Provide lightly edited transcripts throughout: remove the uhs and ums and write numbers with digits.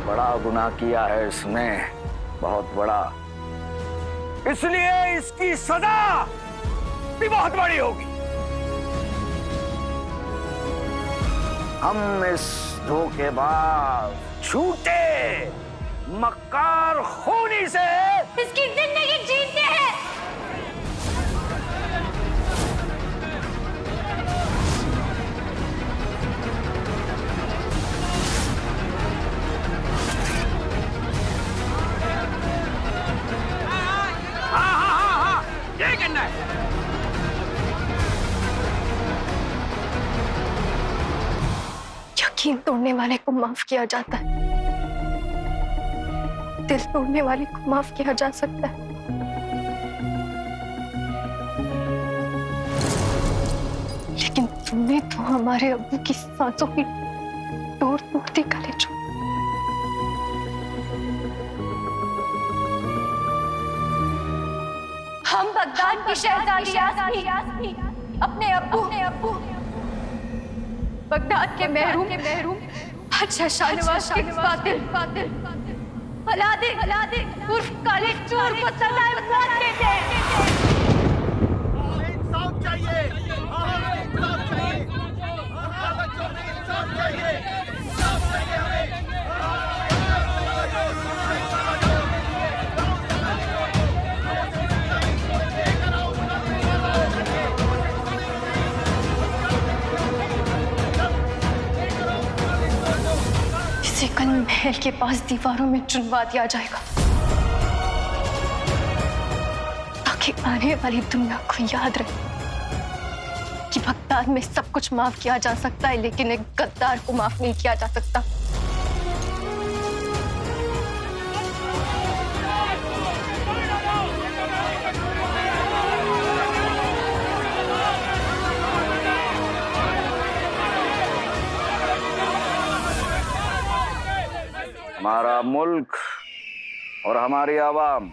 बड़ा गुनाह किया है इसने, बहुत बड़ा। इसलिए इसकी सजा भी बहुत बड़ी होगी। हम इस धोखेबाज, झूठे, मक्कार खूनी से इसकी जिंदगी जीते हैं। हाँ, ये करना है। यकीन तोड़ने वाले को माफ किया जाता है, दिल तोड़ने वाले को माफ किया जा सकता है। लेकिन तुमने तो हमारे अब्बू की सांसों की तोड़ दी कलेजों। हम बगदाद की शहजादी यास्मीन अपने अब्बू बगदाद के महरूम बादशाह शाहनवाज के कातिल अलादीन उर्फ काले चोर को सजाए मौत देते हैं। इंसाफ चाहिए, इंसाफ चाहिए, इंसाफ चाहिए, इंसाफ चाहिए हमें। इसे कल महल के पास दीवारों में चुनवा दिया जाएगा, ताकि आने वाली दुनिया को याद रहे कि बगदाद में सब कुछ माफ किया जा सकता है, लेकिन एक गद्दार को माफ नहीं किया जा सकता। हमारा मुल्क और हमारी आवाम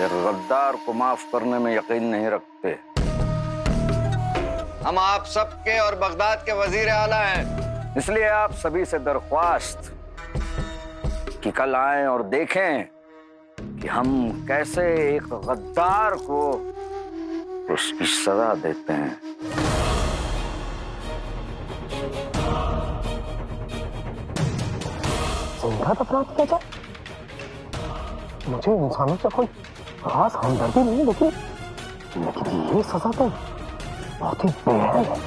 एक गद्दार को माफ करने में यकीन नहीं रखते। हम आप सबके और बगदाद के वजीर आला हैं, इसलिए आप सभी से दरख्वास्त कि कल आएं और देखें कि हम कैसे एक गद्दार को उसकी सजा देते हैं। जिंदा दफनात किया जाए। मुझे इंसानों से कोई खास हमदर्दी नहीं, लेकिन ये सजा तो बहुत ही बेहद है।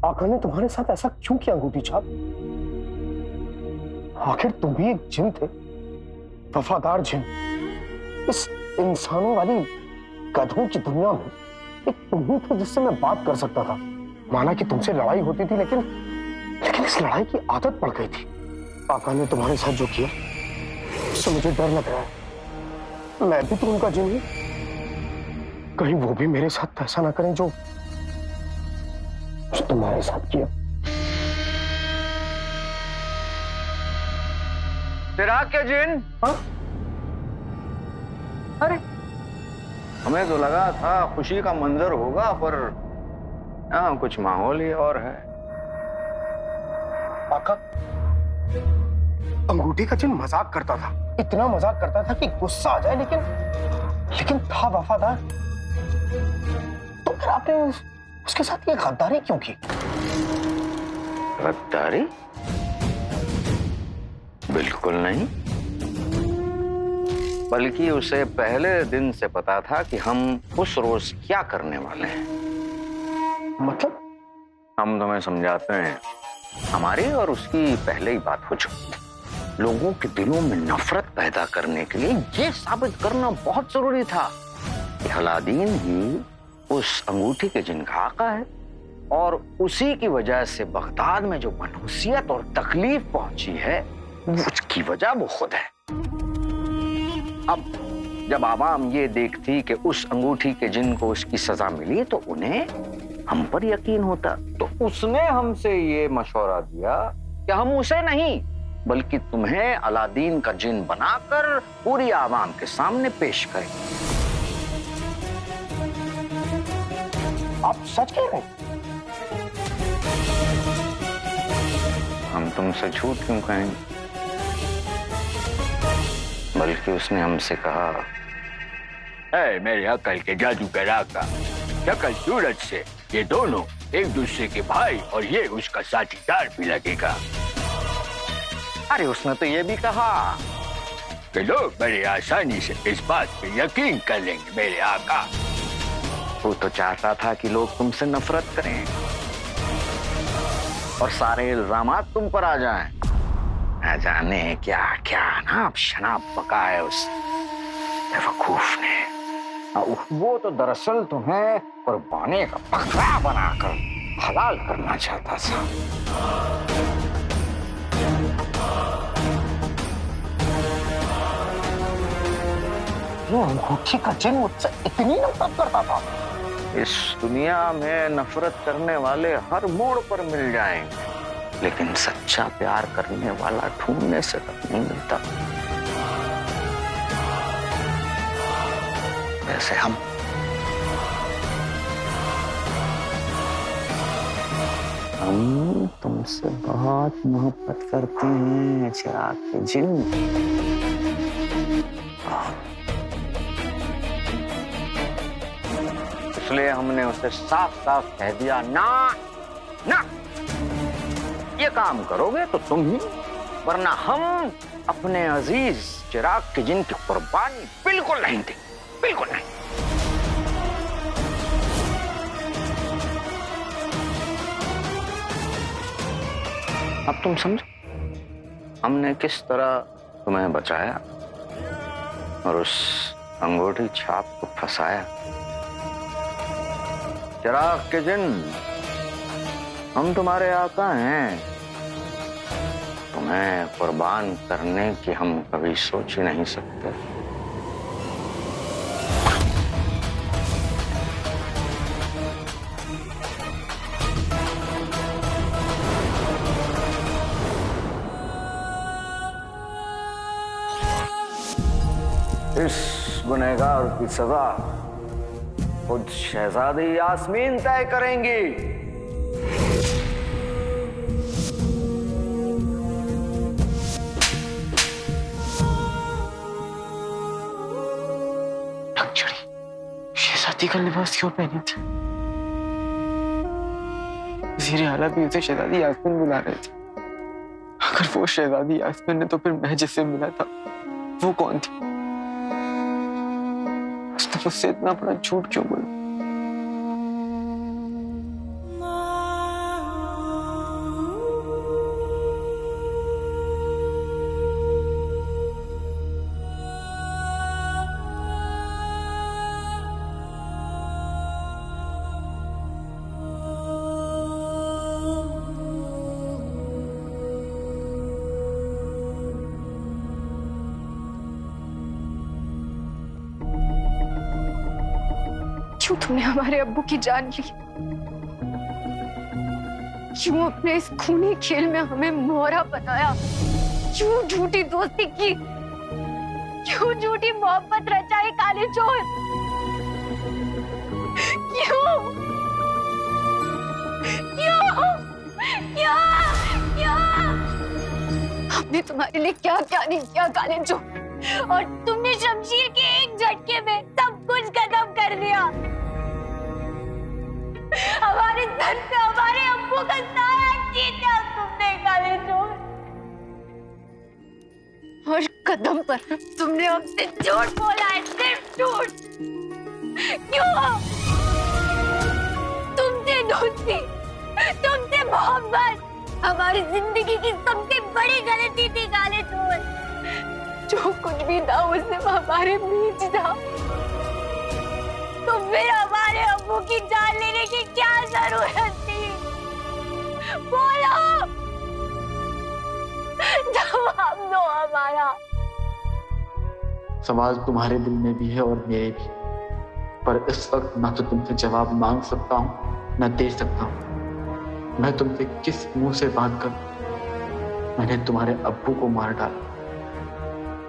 आका ने तुम्हारे साथ ऐसा क्यों किया अंगूठी छाप? आखिर तुम भी एक जिन थे, वफादार जिन। इस इंसानों वाली गधों की दुनिया में एक तुम ही थे जिससे मैं बात कर सकता था। माना कि तुमसे लड़ाई होती थी, लेकिन इस लड़ाई की आदत पड़ गई थी। आका ने तुम्हारे साथ जो किया उससे मुझे डर लग रहा है। मैं भी तो उनका जिन हूं, कहीं वो भी मेरे साथ ऐसा ना करें जो जो तुम्हारे साथ किया। चिराग के जिन। हाँ? अरे हमें तो लगा था खुशी का मंजर होगा, पर यहाँ कुछ माहौल ही और है। आका, अंगूठी का जिन मजाक करता था, इतना मजाक करता था कि गुस्सा आ जाए, लेकिन था वफादार। तो फिर आपने उसके साथ ये गद्दारी क्यों की? गद्दारी? बिल्कुल नहीं, बल्कि उसे पहले दिन से पता था कि हम उस रोज क्या करने वाले हैं। मतलब? हम तुम्हें समझाते हैं। हमारी और उसकी पहले ही बात हो चुकी थी। लोगों के दिलों में नफरत पैदा करने के लिए ये साबित करना बहुत जरूरी था कि अलादीन ही उस अंगूठी के जिन का आका है, और उसी की वजह से बगदाद में जो मनहूसियत और तकलीफ पहुंची है, उसकी वजह वो खुद है। अब जब आवाम ये देखती कि उस अंगूठी के जिन को उसकी सजा मिली, तो उन्हें हम पर यकीन होता। तो उसने हमसे ये मशवरा दिया कि हम उसे नहीं, बल्कि तुम्हें अलादीन का जिन बनाकर पूरी आवाम के सामने पेश करें। आप सच कह रहे हैं? हम तुमसे झूठ क्यों कहेंगे? बल्कि उसने हमसे कहा, ऐ मेरे अकल के जादूगर आका, शक्ल सूरत से ये दोनों एक दूसरे के भाई और ये उसका साथीदार भी लगेगा। अरे उसने तो ये भी कहा कि लोग बड़ी आसानी से इस बात पे यकीन कर लेंगे मेरे आका। वो तो चाहता था कि लोग तुमसे नफरत करें और सारे इल्जामात तुम पर आ जाएं। न जाने क्या क्या नाप शनाप पकाए उस बेवकूफ ने। वो तो दरअसल तुम्हें कुर्बानी का बकरा बनाकर हलाल करना चाहता था। वो अंगूठी का जिन मुझसे इतनी नफरत करता था। इस दुनिया में नफरत करने वाले हर मोड़ पर मिल जाएंगे, लेकिन सच्चा प्यार करने वाला ढूंढने से तक नहीं मिलता। जैसे हम तुमसे बहुत मोहब्बत करते हैं चिराग के जिन। इसलिए हमने उसे साफ साफ कह दिया, ना ना, ये काम करोगे तो तुम ही, वरना हम अपने अजीज चिराग के जिन की कुर्बानी बिल्कुल नहीं देंगे, बिल्कुल नहीं। अब तुम समझो हमने किस तरह तुम्हें बचाया और उस अंगूठी छाप को फंसाया। चिराग के जिन, हम तुम्हारे आका हैं। तुम्हें कुर्बान करने की हम कभी सोच ही नहीं सकते। इस गुनहगार की सजा खुद शहजादी यास्मीन तय करेंगी। शहजादी का लिबास क्यों पहने थे? वज़ीर आला भी उसे शहजादी यास्मीन बुला रहे थे। अगर वो शहजादी यास्मीन है तो फिर मैं जिससे मिला था वो कौन थी? उसने मुझसे इतना बड़ा झूठ क्यों बोला? क्यों तुमने हमारे अब्बू की जान ली? क्यों अपने इस खूनी खेल में हमें मोहरा बनाया? क्यों झूठी दोस्ती की? क्यों झूठी मोहब्बत रचाई काले चोर? क्यों? क्यों? क्यों? क्यों? हमने तुम्हारे लिए क्या क्या नहीं किया काले चोर, और तुमने शमशीर के एक झटके में सब कुछ खत्म कर दिया। हमारे सर पे हमारे अब्बू का साया छीना तुमने काले चोर, और कदम पर तुमने हमसे झूठ बोला है, सिर्फ झूठ। क्यों? तुमसे दोस्ती, तुमसे मोहब्बत हमारी जिंदगी की सबसे बड़ी गलती थी काले चोर। जो कुछ भी था उससे हमारे बीच था, तो फिर हमारे अब्बू की जान लेने की क्या जरूरत थी? बोलो, जवाब दो हमारा। सवाल तुम्हारे दिल में भी है और मेरे भी, पर इस वक्त ना तो तुमसे जवाब मांग सकता हूँ न दे सकता हूँ। मैं तुमसे किस मुंह से बात करूं? मैंने तुम्हारे अब्बू को मार डाला।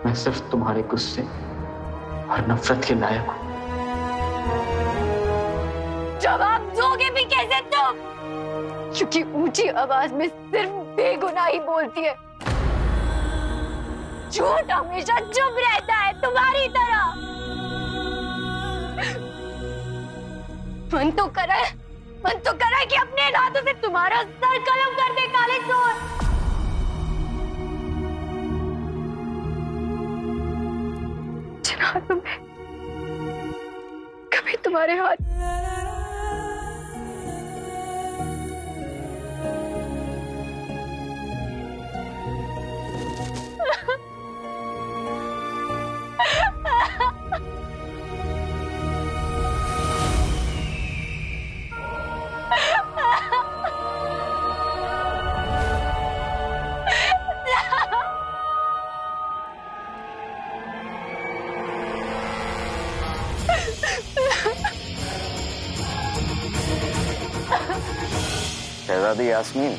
मैं सिर्फ तुम्हारे गुस्से और नफरत के लायक हूं। जवाब दोगे भी कैसे तुम? क्योंकि ऊंची आवाज में सिर्फ बेगुनाही बोलती है, झूठ हमेशा चुप रहता है तुम्हारी तरह। मन तो करा है कि अपने हाथों से तुम्हारा सर कलम कर दे काले चोर। चला तुम्हें कभी तुम्हारे हाथ शहजादी यास्मीन,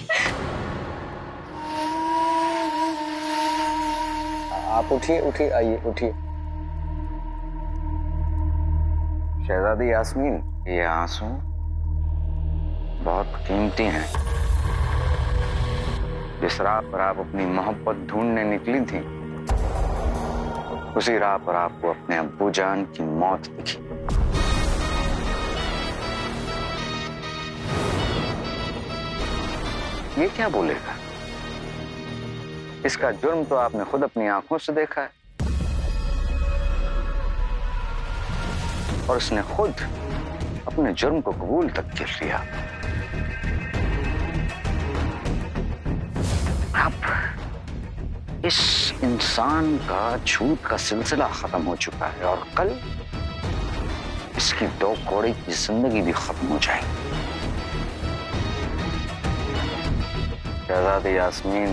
आप उठिए, आइए उठिए। शहजादी यास्मीन, ये आंसू बहुत कीमती हैं। जिस राह पर आप अपनी मोहब्बत ढूंढने निकली थी, उसी राह पर आपको अपने अब्बू जान की मौत दिखी। ये क्या बोलेगा? इसका जुर्म तो आपने खुद अपनी आंखों से देखा है, और उसने खुद अपने जुर्म को कबूल तक कर लिया। अब इस इंसान का झूठ का सिलसिला खत्म हो चुका है, और कल इसकी दो कौड़ी की जिंदगी भी खत्म हो जाएगी। शहजादी यास्मीन,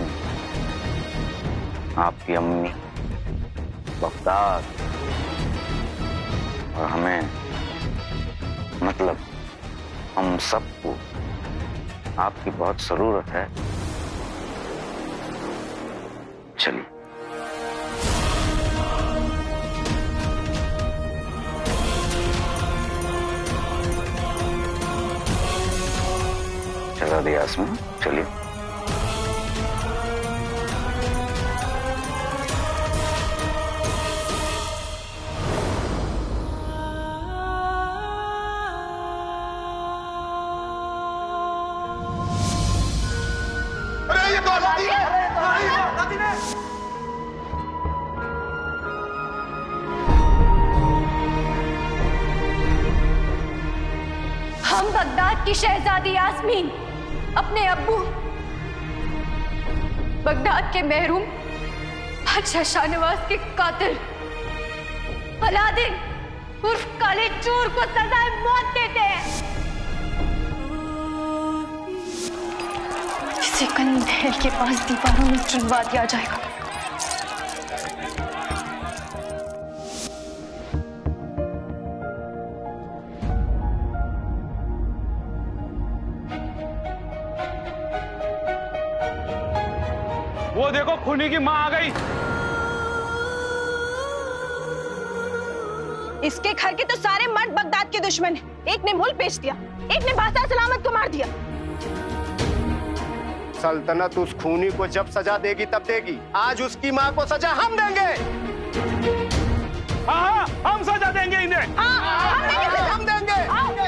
आपकी अम्मी, बगदाद और हमें, मतलब हम सबको आपकी बहुत जरूरत है। चलिए। शहजादी यास्मीन, चलिए। हम बगदाद की शहजादी यास्मीन अपने अब्बू बगदाद के महरूम बादशाह शाहनवाज के कातिल अलादीन उर्फ काले चोर को सजाए मौत देते हैं। इसे कल महल के पास दीवारों में चुनवा दिया जाएगा। वो देखो खूनी की माँ आ गई। इसके घर के तो सारे मर्द बगदाद के दुश्मन हैं। एक ने मुल्क बेच दिया, एक ने बादशाह सलामत को मार दिया। सल्तनत उस खूनी को जब सजा देगी तब देगी। आज उसकी माँ को सजा हम देंगे। हाँ, हम सजा देंगे इन्हें। हम देंगे सजा। हम देंगे।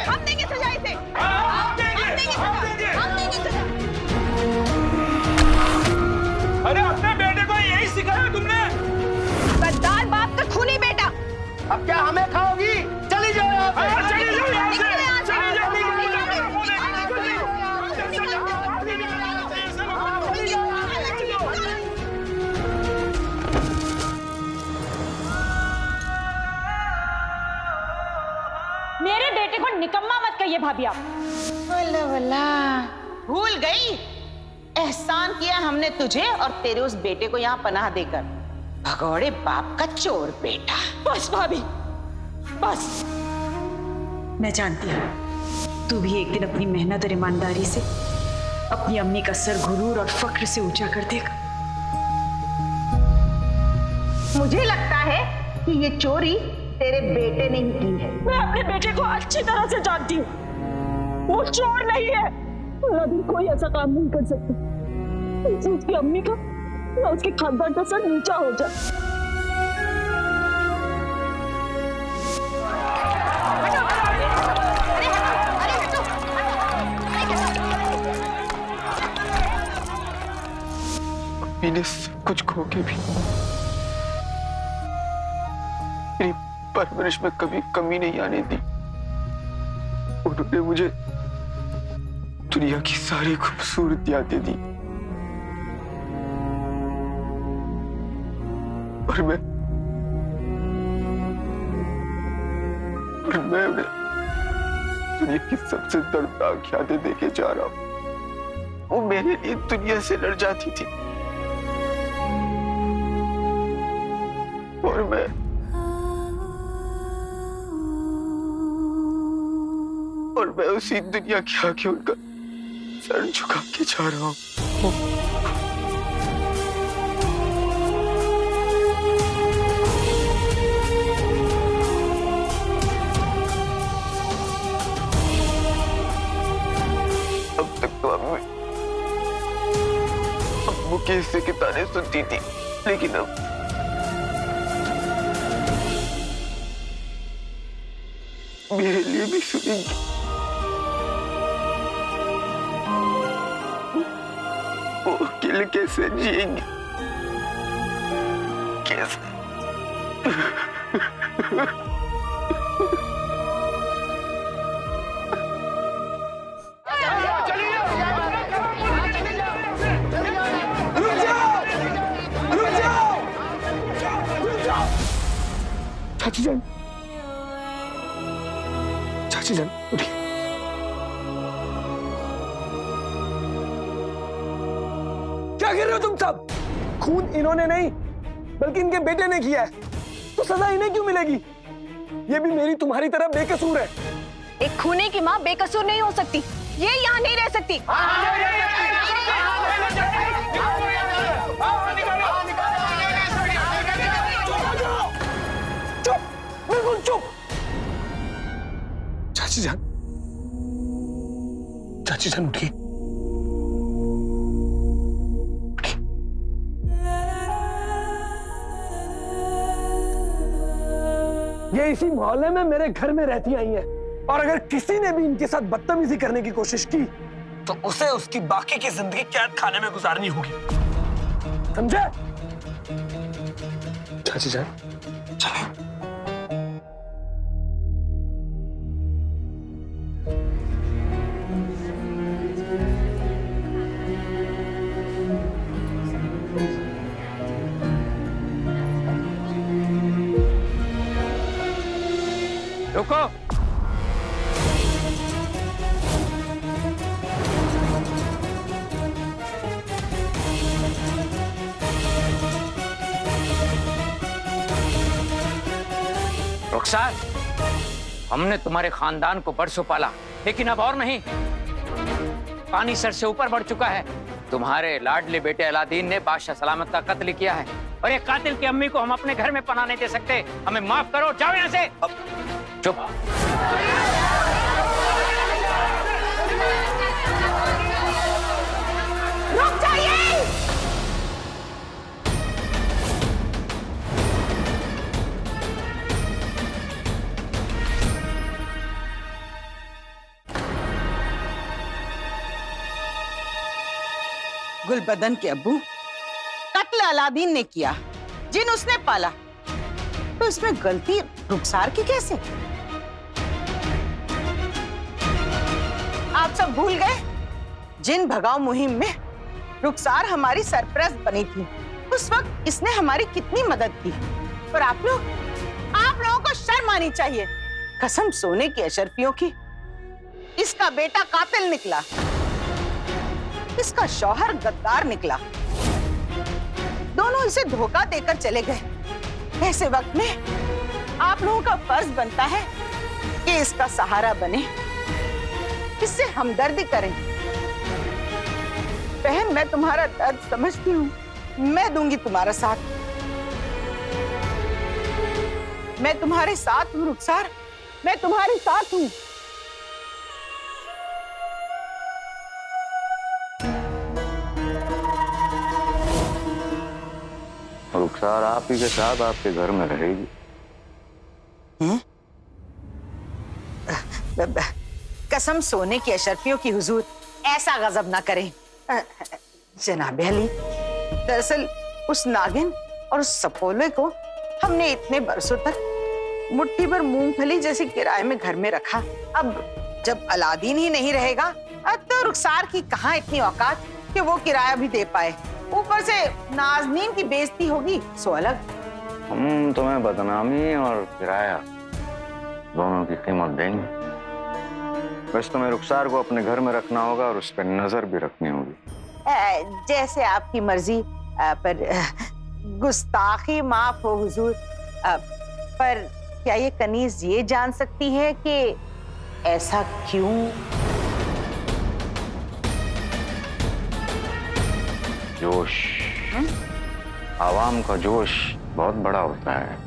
हम देंगे सजा इसे। हम देंगे। हम देंगे सजा। अरे अपने बेटे को यही सिखाया तुमने? गद्दार बाप का खूनी बेटा। अब क्या हमें खाओगी? चली जाओ यहाँ से। चली जाओ यहाँ से। चली जाओ। मेरे बेटे को निकम्मा मत कहिए भाभी आप। वल्ला वल्ला, भूल गई एहसान किया हमने तुझे और तेरे उस बेटे को यहाँ पनाह देकर। भगोड़े बाप का चोर बेटा। बस भाभी, बस। मैं जानती हूँ तू भी एक दिन अपनी मेहनत और ईमानदारी से अपनी अम्मी का सर गुरूर और फक्र से ऊंचा कर देगा। मुझे लगता है कि ये चोरी तेरे बेटे ने ही की है। मैं अपने बेटे को अच्छी तरह से जानती हूँ। वो चोर नहीं है। अभी कोई ऐसा काम नहीं कर सकता जिससे उसकी अम्मी का या उसके खानदान का सर नीचा हो जाए। मैंने सब कुछ खो के भी मेरी परवरिश में कभी कमी नहीं आने दी। उन्होंने मुझे दुनिया की सारी खूबसूरतियां दे दी और मैं उन्हें दुनिया की सबसे दर्दनाक यादें देके जा रहा हूं। वो मेरे लिए दुनिया से लड़ जाती थी और मैं उसी दुनिया के आगे उनका सर झुका के जा रहा हूं। अब तक तो अम्मू के हिस्से के ताने सुनती थी, लेकिन अब मेरे लिए भी सुनेंगी। वो अकेले कैसे जिएंगे? कैसे? चाची जान, चाची जान उठिए। क्या कर रहे हो तुम सब? खून इन्होंने नहीं बल्कि इनके बेटे ने किया है, तो सजा इन्हें क्यों मिलेगी? ये भी मेरी तुम्हारी तरह बेकसूर है। एक खूनी की माँ बेकसूर नहीं हो सकती। ये यहाँ नहीं रह सकती। चुप, बिल्कुल चुप। चाची जान, चाची जान उठिए। ये इसी मोहल्ले में मेरे घर में रहती आई हैं, और अगर किसी ने भी इनके साथ बदतमीजी करने की कोशिश की तो उसे उसकी बाकी की जिंदगी कैद खाने में गुजारनी होगी, समझे? चाची जान चले। रुको। रुखसार, हमने तुम्हारे खानदान को बरसों पाला, लेकिन अब और नहीं। पानी सर से ऊपर बढ़ चुका है। तुम्हारे लाडले बेटे अलादीन ने बादशाह सलामत का कत्ल किया है और एक कातिल की अम्मी को हम अपने घर में पनाह नहीं दे सकते। हमें माफ करो, जाओ यहाँ से। चुप। रुक जाइए। गुलबदन के अब्बू, कत्ल अलादीन ने किया, जिन उसने पाला, तो इसमें गलती रुखसार की कैसे? आप सब भूल गए जिन भगाओ मुहिम में रुखसार हमारी सरपरस्त बनी थी, उस वक्त इसने हमारी कितनी मदद की। और आप लोगों को शर्म आनी चाहिए। कसम सोने की अशरफियों की, इसका बेटा कातिल निकला, इसका शौहर गद्दार निकला, दोनों इसे धोखा देकर चले गए। ऐसे वक्त में आप लोगों का फर्ज बनता है कि इसका सहारा बने, इससे हमदर्दी करें। बहन, मैं तुम्हारा दर्द समझती हूँ, मैं दूंगी तुम्हारा साथ, मैं तुम्हारे साथ हूँ रुखसार, मैं तुम्हारे साथ हूँ। रुखसार आप ही के साथ आपके घर में रहेगी। कसम सोने की अशरफियों की हुजूर, ऐसा गजब ना करें। जनाब अली, दरअसल उस नागिन और उस सपोले को हमने इतने बरसों तक मुट्ठी भर मूंगफली जैसे किराए में घर में रखा। अब जब अलादीन ही नहीं रहेगा तो रुखसार की कहाँ इतनी औकात कि वो किराया भी दे पाए। ऊपर से नाजनीन की बेइज्जती होगी सो अलग। हम तुम्हें बदनामी और किराया दोनों की कीमत देंगे। बस तुम्हें रुखसार को अपने घर में रखना होगा और उस पर नजर भी रखनी होगी। जैसे आपकी मर्जी, पर गुस्ताखी माफ हो हुजूर। पर क्या ये कनीज ये जान सकती है कि ऐसा क्यों? जोश, आवाम का जोश बहुत बड़ा होता है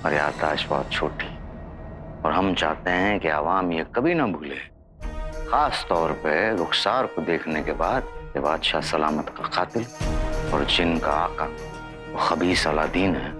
और याददाश्त बहुत छोटी, और हम चाहते हैं कि आवाम ये कभी ना भूले, खास तौर पे रुखसार को देखने के बाद कि बादशाह सलामत का कातिल और जिन का आका वो खबीस अलादीन है।